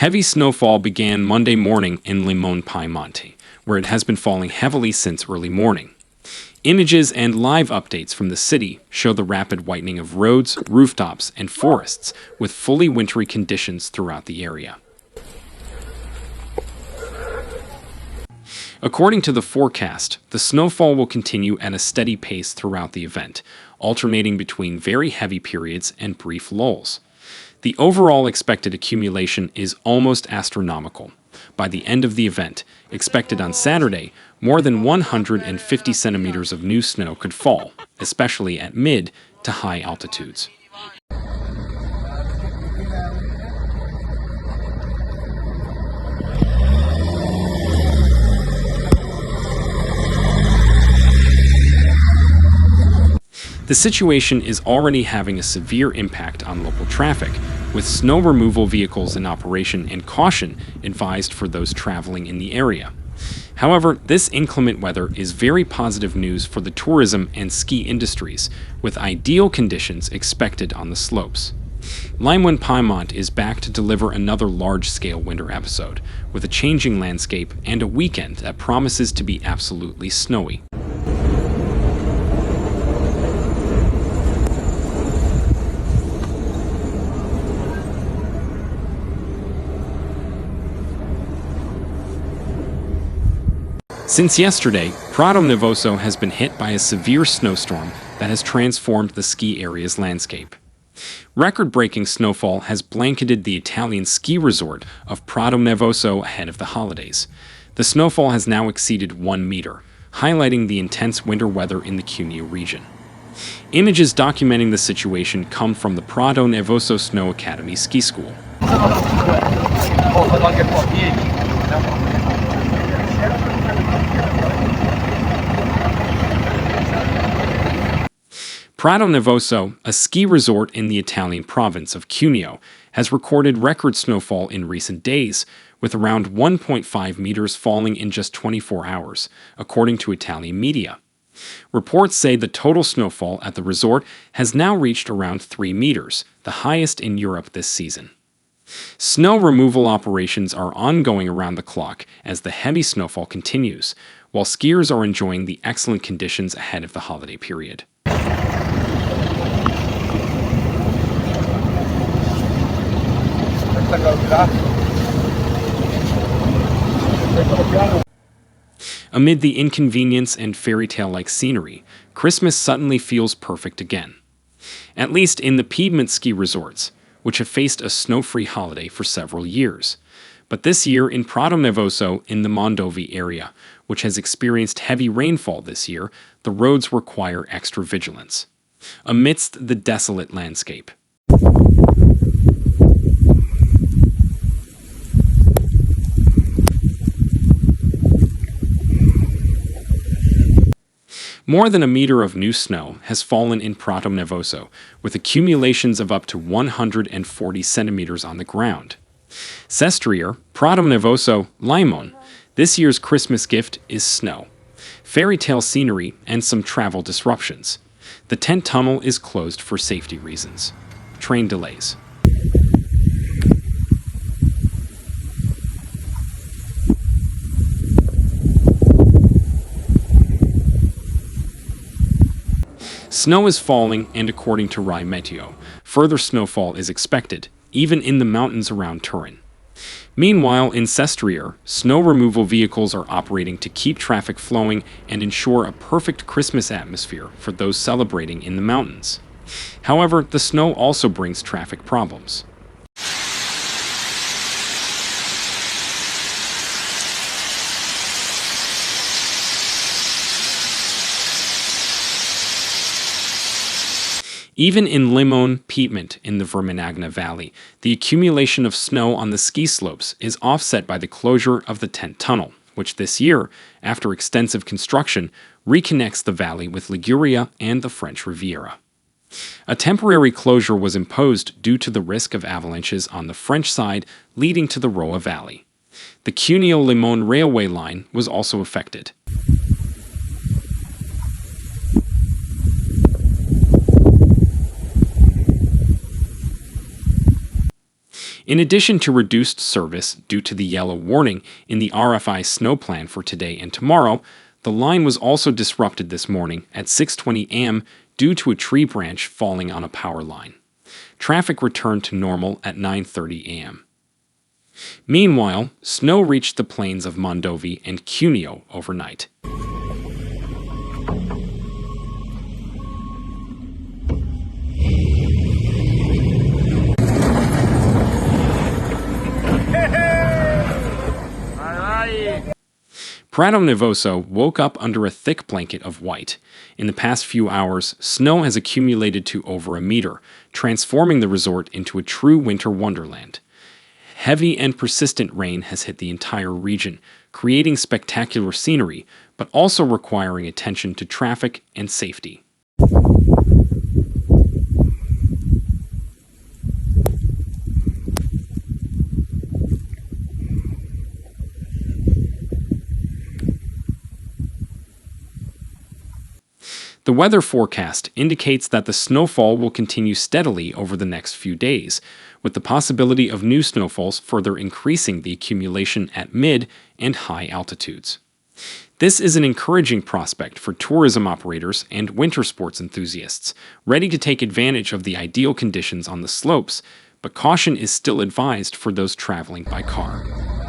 Heavy snowfall began Monday morning in Limone Piemonte, where it has been falling heavily since early morning. Images and live updates from the city show the rapid whitening of roads, rooftops, and forests, with fully wintry conditions throughout the area. According to the forecast, the snowfall will continue at a steady pace throughout the event, alternating between very heavy periods and brief lulls. The overall expected accumulation is almost astronomical. By the end of the event, expected on Saturday, more than 150 centimeters of new snow could fall, especially at mid to high altitudes. The situation is already having a severe impact on local traffic, with snow removal vehicles in operation and caution advised for those traveling in the area. However, this inclement weather is very positive news for the tourism and ski industries, with ideal conditions expected on the slopes. Limone Piemonte is back to deliver another large-scale winter episode, with a changing landscape and a weekend that promises to be absolutely snowy. Since yesterday, Prato Nevoso has been hit by a severe snowstorm that has transformed the ski area's landscape. Record-breaking snowfall has blanketed the Italian ski resort of Prato Nevoso ahead of the holidays. The snowfall has now exceeded 1 meter, highlighting the intense winter weather in the Cuneo region. Images documenting the situation come from the Prato Nevoso Snow Academy ski school. Prato Nevoso, a ski resort in the Italian province of Cuneo, has recorded record snowfall in recent days, with around 1.5 meters falling in just 24 hours, according to Italian media. Reports say the total snowfall at the resort has now reached around 3 meters, the highest in Europe this season. Snow removal operations are ongoing around the clock as the heavy snowfall continues, while skiers are enjoying the excellent conditions ahead of the holiday period. Amid the inconvenience and fairy tale-like scenery, Christmas suddenly feels perfect again. At least in the Piedmont ski resorts, which have faced a snow-free holiday for several years. But this year in Prato Nevoso in the Mondolé area, which has experienced heavy rainfall this year, the roads require extra vigilance. Amidst the desolate landscape, more than a meter of new snow has fallen in Prato Nevoso, with accumulations of up to 140 centimeters on the ground. Sestriere, Prato Nevoso, Limone. This year's Christmas gift is snow, fairy tale scenery, and some travel disruptions. The tent tunnel is closed for safety reasons. Train delays. Snow is falling, and according to Rai Meteo, further snowfall is expected, even in the mountains around Turin. Meanwhile, in Sestriere, snow removal vehicles are operating to keep traffic flowing and ensure a perfect Christmas atmosphere for those celebrating in the mountains. However, the snow also brings traffic problems. Even in Limone Piemonte in the Vermenagna Valley, the accumulation of snow on the ski slopes is offset by the closure of the tent tunnel, which this year, after extensive construction, reconnects the valley with Liguria and the French Riviera. A temporary closure was imposed due to the risk of avalanches on the French side leading to the Roa Valley. The Cuneo-Limone railway line was also affected. In addition to reduced service due to the yellow warning in the RFI snow plan for today and tomorrow, the line was also disrupted this morning at 6:20 a.m. due to a tree branch falling on a power line. Traffic returned to normal at 9:30 a.m. Meanwhile, snow reached the plains of Mondovì and Cuneo overnight. Prato Nevoso woke up under a thick blanket of white. In the past few hours, snow has accumulated to over a meter, transforming the resort into a true winter wonderland. Heavy and persistent rain has hit the entire region, creating spectacular scenery, but also requiring attention to traffic and safety. The weather forecast indicates that the snowfall will continue steadily over the next few days, with the possibility of new snowfalls further increasing the accumulation at mid and high altitudes. This is an encouraging prospect for tourism operators and winter sports enthusiasts, ready to take advantage of the ideal conditions on the slopes, but caution is still advised for those traveling by car.